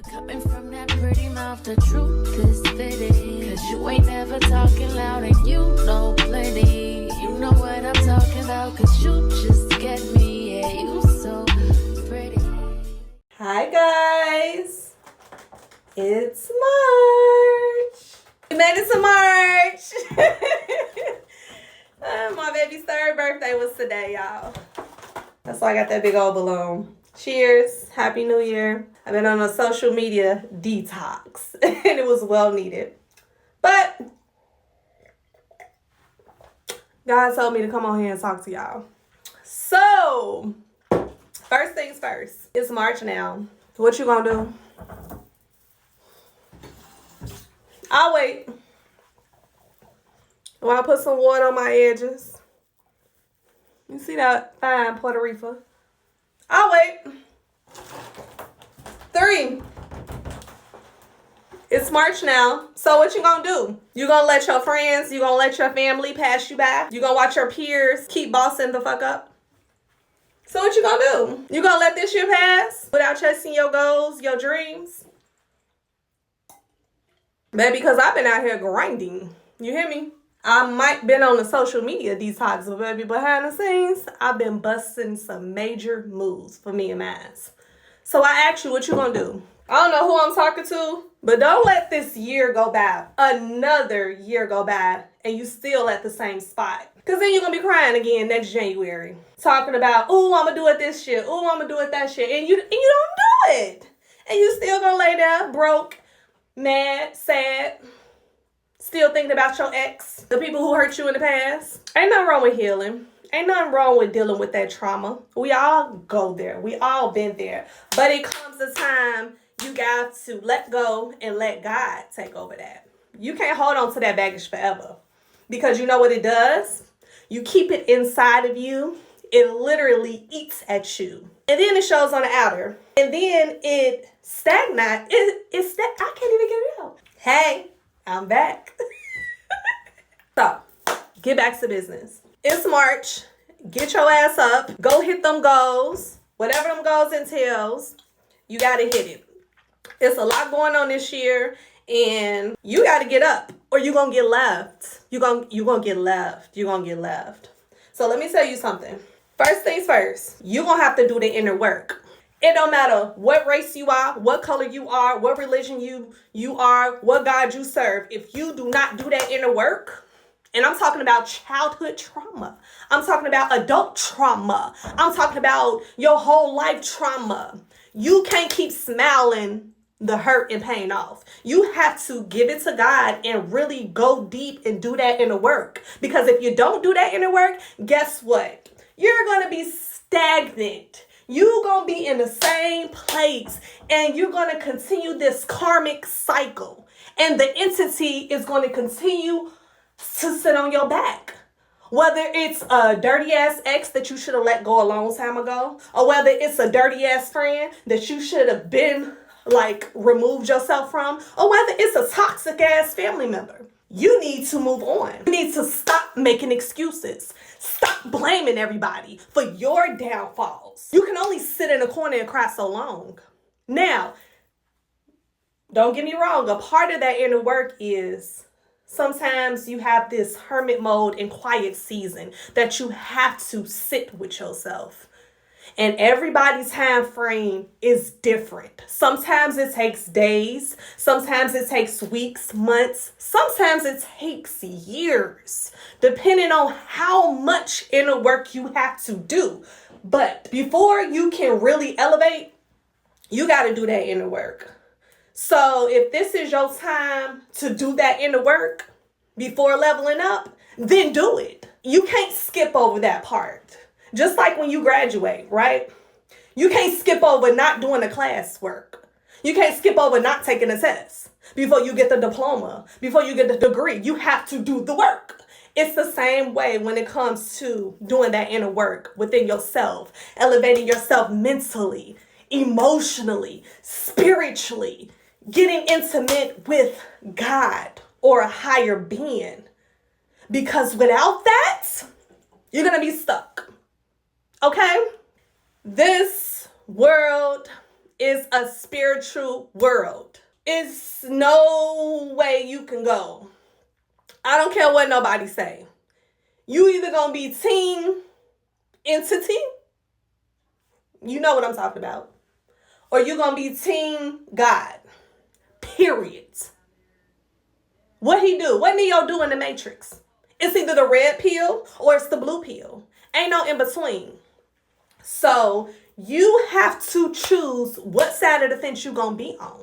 Coming from that pretty mouth, the truth is fitting. Cause you ain't never talking loud and you know plenty. You know what I'm talking about, cause you just get me. Yeah, you so pretty. Hi guys, it's March. We made it to March. My baby's third birthday was today, y'all. That's why I got that big old balloon. Cheers, Happy New Year. I've been on a social media detox and it was well needed. But God told me to come on here and talk to y'all. So, first things first, it's March now. What you gonna do? I'll wait. While I put some water on my edges. You see that fine Puerto Rico? I'll wait. 3. It's March now. So what you gonna do? You gonna let your friends, you gonna let your family pass you by? You gonna watch your peers keep bossing the fuck up? So what you gonna do? You gonna let this year pass without chasing your goals, your dreams? Baby, because I've been out here grinding. You hear me? I might been on the social media detox, but baby, behind the scenes, I've been busting some major moves for me and mine. So I ask you, what you gonna do? I don't know who I'm talking to, but don't let this year go by, another year go by, and you still at the same spot. Because then you're gonna be crying again next January. Talking about, ooh, I'm gonna do it this year, ooh, I'm gonna do it that year, and you don't do it. And you still gonna lay there broke, mad, sad, still thinking about your ex, the people who hurt you in the past. Ain't nothing wrong with healing. Ain't nothing wrong with dealing with that trauma. We all go there. We all been there. But it comes a time you got to let go and let God take over that. You can't hold on to that baggage forever. Because you know what it does? You keep it inside of you. It literally eats at you. And then it shows on the outer. And then it stagnates. I can't even get it out. Hey, I'm back. So, get back to business. It's March. Get your ass up. Go hit them goals. Whatever them goals entails, you got to hit it. It's a lot going on this year, and you got to get up, or you're going to get left. You're going to get left. You're going to get left. So let me tell you something. First things first, you're going to have to do the inner work. It don't matter what race you are, what color you are, what religion you are, what God you serve. If you do not do that inner work, and I'm talking about childhood trauma. I'm talking about adult trauma. I'm talking about your whole life trauma. You can't keep smiling the hurt and pain off. You have to give it to God and really go deep and do that inner work. Because if you don't do that inner work, guess what? You're going to be stagnant. You're going to be in the same place and you're going to continue this karmic cycle. And the entity is going to continue to sit on your back. Whether it's a dirty ass ex that you should have let go a long time ago, or whether it's a dirty ass friend that you should have been removed yourself from, or whether it's a toxic ass family member. You need to move on. You need to stop making excuses. Stop blaming everybody for your downfalls. You can only sit in a corner and cry so long. Now, don't get me wrong. A part of that inner work is sometimes you have this hermit mode and quiet season that you have to sit with yourself. And everybody's time frame is different. Sometimes it takes days. Sometimes it takes weeks, months. Sometimes it takes years, depending on how much inner work you have to do. But before you can really elevate, you got to do that inner work. So if this is your time to do that inner work before leveling up, then do it. You can't skip over that part. Just like when you graduate, right? You can't skip over not doing the classwork. You can't skip over not taking a test before you get the diploma, before you get the degree. You have to do the work. It's the same way when it comes to doing that inner work within yourself, elevating yourself mentally, emotionally, spiritually, getting intimate with God or a higher being. Because without that, you're going to be stuck. Okay? This world is a spiritual world. It's no way you can go. I don't care what nobody say. You either gonna be team entity, you know what I'm talking about, or you gonna be team God. Period. What he do? What Neo do in the Matrix? It's either the red pill or it's the blue pill. Ain't no in between. So you have to choose what side of the fence you gonna be on.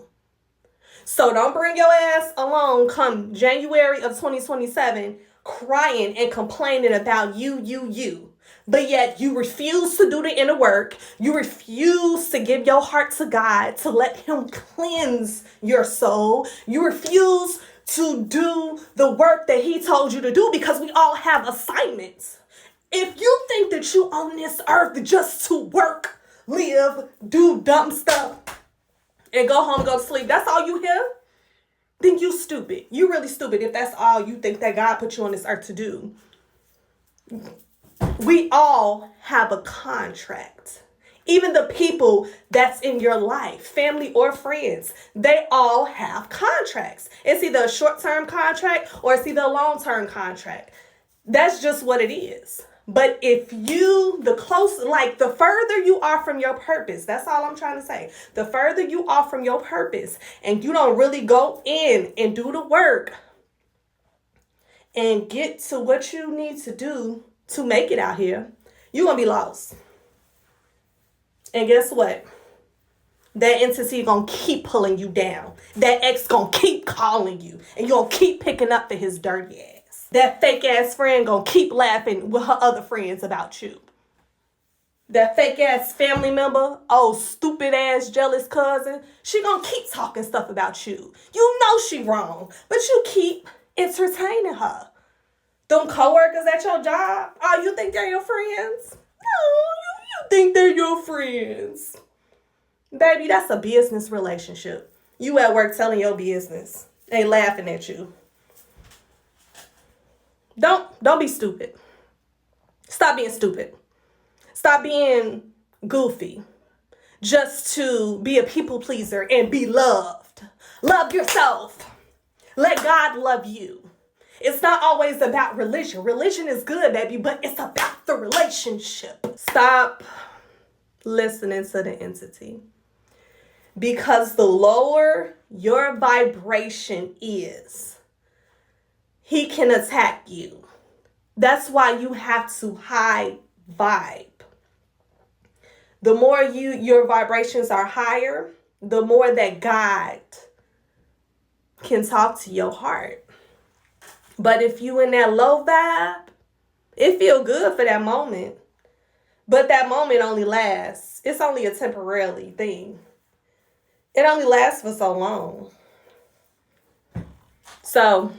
So don't bring your ass along come January of 2027 crying and complaining about you. But yet you refuse to do the inner work. You refuse to give your heart to God, to let him cleanse your soul. You refuse to do the work that he told you to do, because we all have assignments. If you think that you on this earth just to work, live, do dumb stuff, and go home, go to sleep, that's all you hear, then you stupid. You really stupid if that's all you think that God put you on this earth to do. We all have a contract. Even the people that's in your life, family or friends, they all have contracts. It's either a short-term contract or it's either a long-term contract. That's just what it is. But if you, the further you are from your purpose, that's all I'm trying to say. The further you are from your purpose and you don't really go in and do the work and get to what you need to do to make it out here, you're going to be lost. And guess what? That entity going to keep pulling you down. That ex going to keep calling you. And you're going to keep picking up for his dirty ass. That fake ass friend going to keep laughing with her other friends about you. That fake ass family member, stupid ass jealous cousin, she going to keep talking stuff about you. You know she wrong, but you keep entertaining her. Them coworkers at your job, you think they're your friends? No, you think they're your friends. Baby, that's a business relationship. You at work telling your business. They laughing at you. Don't be stupid. Stop being stupid. Stop being goofy just to be a people pleaser and be loved. Love yourself. Let God love you. It's not always about religion. Religion is good, baby, but it's about the relationship. Stop listening to the entity. Because the lower your vibration is, he can attack you. That's why you have to high vibe. The more your vibrations are higher, the more that God can talk to your heart. But if you in that low vibe, it feel good for that moment. But that moment only lasts. It's only a temporary thing. It only lasts for so long. So,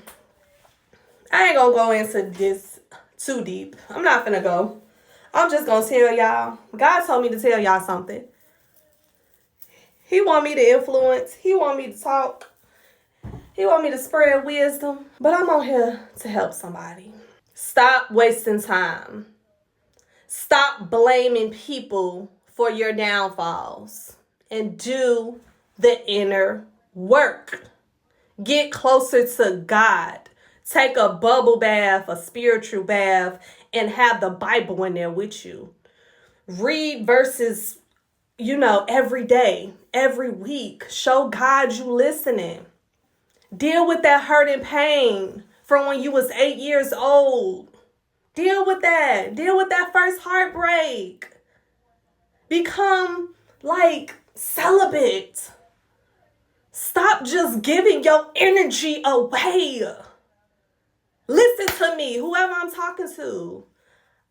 I ain't gonna go into this too deep. I'm not finna go. I'm just gonna tell y'all. God told me to tell y'all something. He want me to influence. He want me to talk. He want me to spread wisdom, but I'm on here to help somebody. Stop wasting time. Stop blaming people for your downfalls and do the inner work. Get closer to God. Take a bubble bath, a spiritual bath, and have the Bible in there with you. Read verses, every day, every week. Show God you listening. Deal with that hurt and pain from when you was 8 years old. Deal with that. Deal with that first heartbreak. Become celibate. Stop just giving your energy away. Listen to me, whoever I'm talking to.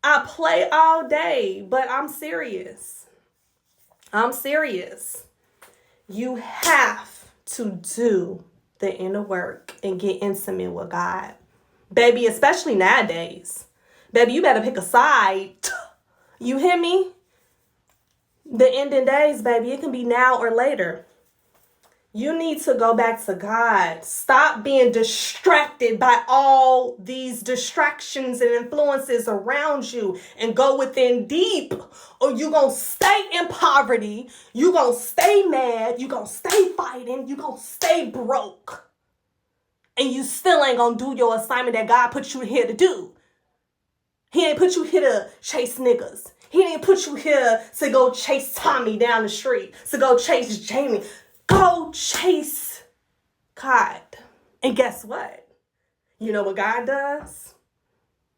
I play all day, but I'm serious. I'm serious. You have to do the inner work and get intimate with God. Baby, especially nowadays. Baby, you better pick a side. You hear me? The ending days, baby, it can be now or later. You need to go back to God. Stop being distracted by all these distractions and influences around you and go within deep, or you're going to stay in poverty. You're going to stay mad. You're going to stay fighting. You're going to stay broke. And you still ain't going to do your assignment that God put you here to do. He ain't put you here to chase niggas. He didn't put you here to go chase Tommy down the street, to go chase Jamie. Go chase God. And guess what? You know what God does?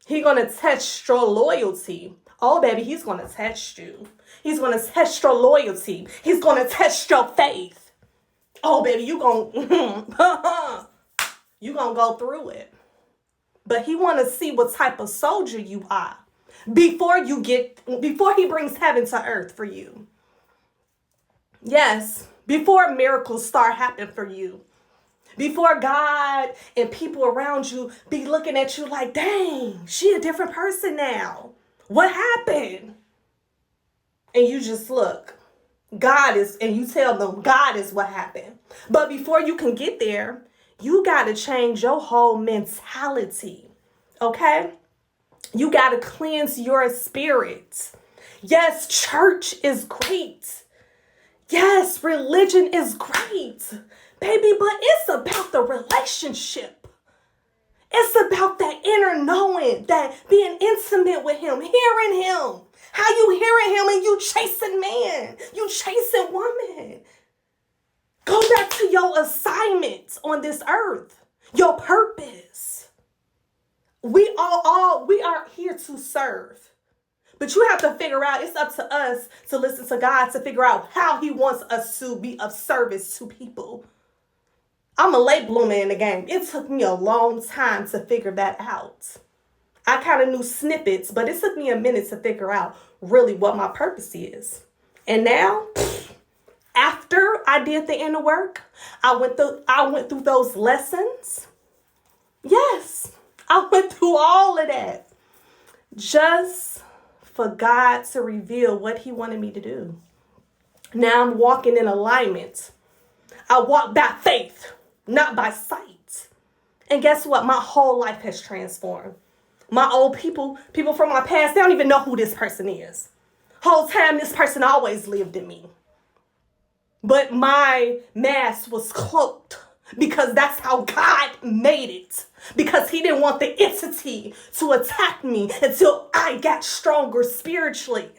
He's going to test your loyalty. Oh, baby, he's going to test you. He's going to test your loyalty. He's going to test your faith. Oh, baby, you going to go through it. But he want to see what type of soldier you are before he brings heaven to earth for you. Yes. Before miracles start happening for you. Before God and people around you be looking at you like, dang, she a different person now. What happened? And you just look. And you tell them God is what happened. But before you can get there, you got to change your whole mentality. Okay? You got to cleanse your spirit. Yes, church is great. Yes, religion is great, baby, but it's about the relationship. It's about that inner knowing, that being intimate with him, hearing him. How you hearing him and you chasing man, you chasing woman. Go back to your assignment on this earth, your purpose. We are here to serve. But you have to figure out, it's up to us to listen to God to figure out how he wants us to be of service to people. I'm a late bloomer in the game. It took me a long time to figure that out. I kind of knew snippets, but it took me a minute to figure out really what my purpose is. And now, after I did the inner work, I went through those lessons. Yes, I went through all of that. Just for God to reveal what he wanted me to do. Now I'm walking in alignment. I walk by faith, not by sight. And guess what? My whole life has transformed. My old people from my past, they don't even know who this person is. Whole time, this person always lived in me. But my mask was cloaked because that's how God made it. Because he didn't want the entity to attack me until I got stronger spiritually.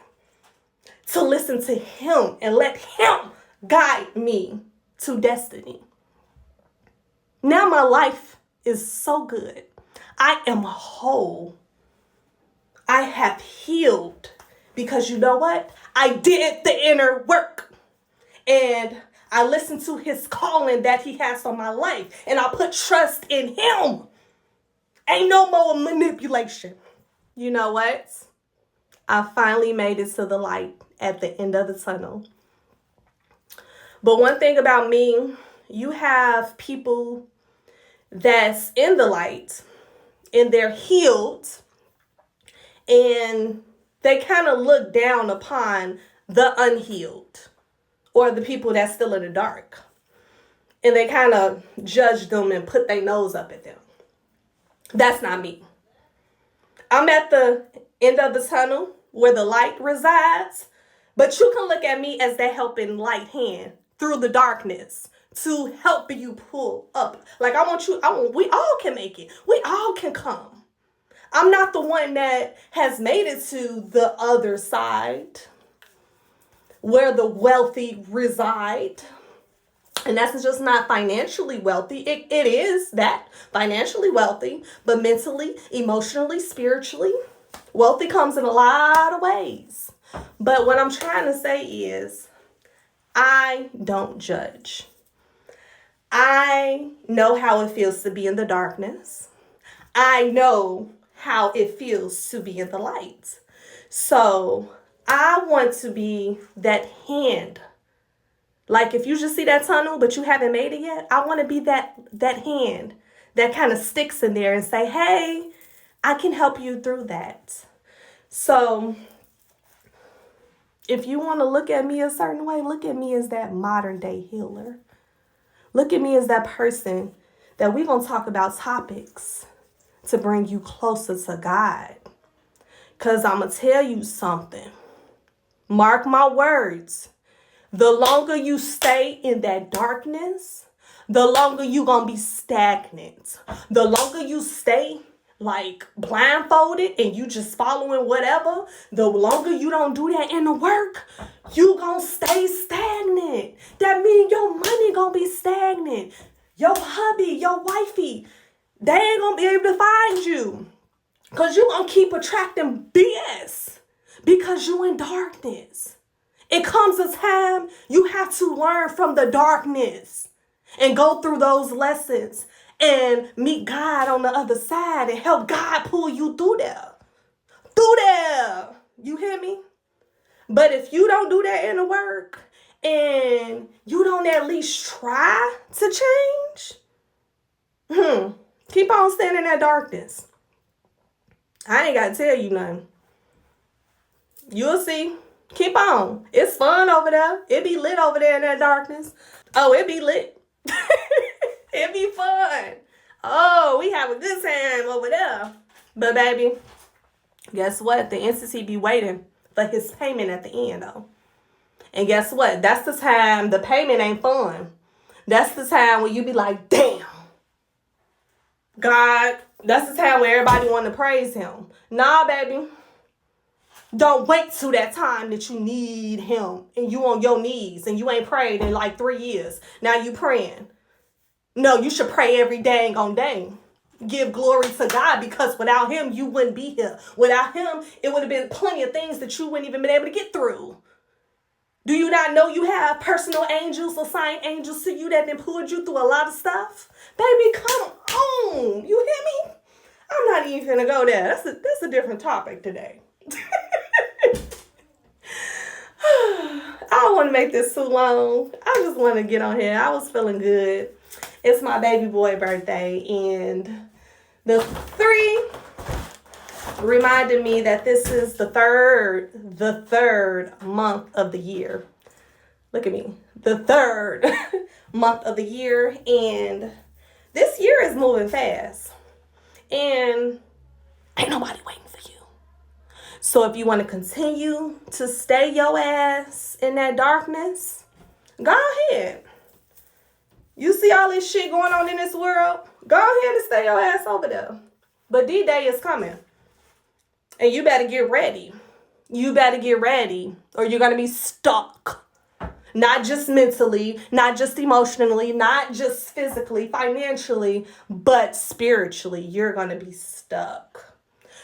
To listen to him and let him guide me to destiny. Now my life is so good. I am whole. I have healed. Because you know what? I did the inner work. And I listened to his calling that he has on my life. And I put trust in him. Ain't no more manipulation. You know what? I finally made it to the light at the end of the tunnel. But one thing about me, you have people that's in the light and they're healed and they kind of look down upon the unhealed or the people that's still in the dark. And they kind of judge them and put their nose up at them. That's not me. I'm at the end of the tunnel where the light resides, but you can look at me as that helping light hand through the darkness to help you pull up. Like we all can make it. We all can come. I'm not the one that has made it to the other side where the wealthy reside. And that's just not financially wealthy. It is that financially wealthy, but mentally, emotionally, spiritually, wealthy comes in a lot of ways. But what I'm trying to say is, I don't judge. I know how it feels to be in the darkness. I know how it feels to be in the light. So I want to be that hand. Like if you just see that tunnel, but you haven't made it yet, I want to be that hand that kind of sticks in there and say, hey, I can help you through that. So if you want to look at me a certain way, look at me as that modern day healer. Look at me as that person that we're going to talk about topics to bring you closer to God. Because I'm going to tell you something. Mark my words. The longer you stay in that darkness, the longer you going to be stagnant. The longer you stay like blindfolded and you just following whatever, the longer you don't do that inner work, you gonna stay stagnant. That means your money gonna be stagnant. Your hubby, your wifey, they ain't gonna be able to find you. Because you gonna keep attracting BS because you in darkness. It comes a time you have to learn from the darkness and go through those lessons and meet God on the other side and help God pull you through there. Through there. You hear me? But if you don't do that inner work and you don't at least try to change, keep on staying in that darkness. I ain't got to tell you nothing. You'll see. Keep on. It's fun over there. It be lit over there in that darkness. Oh, it be lit. It be fun. Oh, we have a good time over there. But baby, guess what? The entity be waiting for his payment at the end though. And guess what? That's the time the payment ain't fun. That's the time when you be like, damn. God, that's the time where everybody want to praise him. Nah, baby. Don't wait till that time that you need him and you on your knees and you ain't prayed in like 3 years. Now you praying. No, you should pray every dang on day. Give glory to God because without him, you wouldn't be here. Without him, it would have been plenty of things that you wouldn't even been able to get through. Do you not know you have personal angels, assigned angels to you that then pulled you through a lot of stuff? Baby, come on. You hear me? I'm not even gonna go there. That's a different topic today. I don't want to make this too long. I just want to get on here. I was feeling good. It's my baby boy birthday, and the 3 reminded me that this is the third month of the year. Look at me. The third month of the year, and this year is moving fast. And ain't nobody waiting for you. So if you want to continue to stay your ass in that darkness, go ahead. You see all this shit going on in this world? Go ahead and stay your ass over there. But D-Day is coming. And you better get ready. You better get ready or you're going to be stuck. Not just mentally, not just emotionally, not just physically, financially, but spiritually. You're going to be stuck.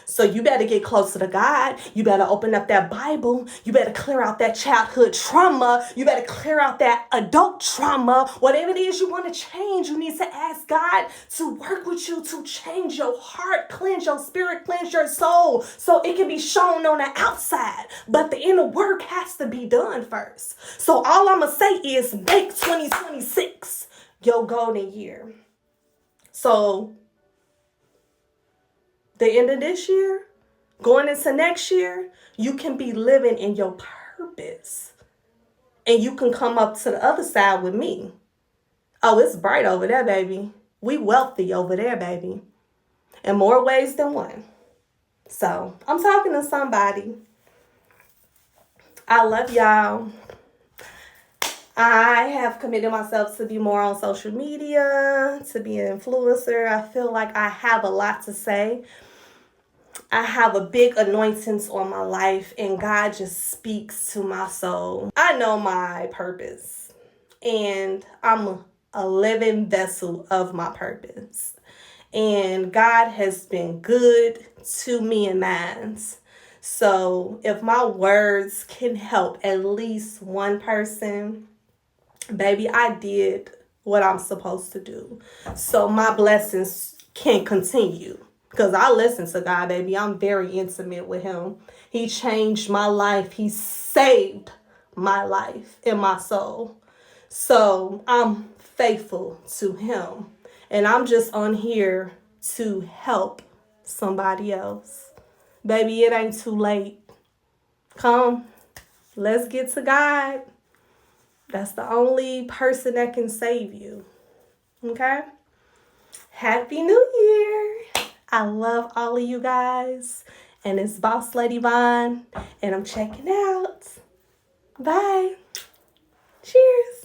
So you better get closer to God. You better open up that Bible. You better clear out that childhood trauma. You better clear out that adult trauma. Whatever it is you want to change, you need to ask God to work with you to change your heart, cleanse your spirit, cleanse your soul, so it can be shown on the outside. But the inner work has to be done first. So all I'm going to say is make 2026 your golden year. So the end of this year, going into next year, you can be living in your purpose. And you can come up to the other side with me. Oh, it's bright over there, baby. We wealthy over there, baby. In more ways than one. So, I'm talking to somebody. I love y'all. I have committed myself to be more on social media, to be an influencer. I feel like I have a lot to say. I have a big anointings on my life, and God just speaks to my soul. I know my purpose, and I'm a living vessel of my purpose. And God has been good to me and mine. So if my words can help at least one person, baby, I did what I'm supposed to do. So my blessings can continue. Because I listen to God, baby. I'm very intimate with him. He changed my life. He saved my life and my soul. So I'm faithful to him. And I'm just on here to help somebody else. Baby, it ain't too late. Come, let's get to God. That's the only person that can save you. Okay? Happy New Year. I love all of you guys. And it's BoSsLaDyVoN. And I'm checking out. Bye. Cheers.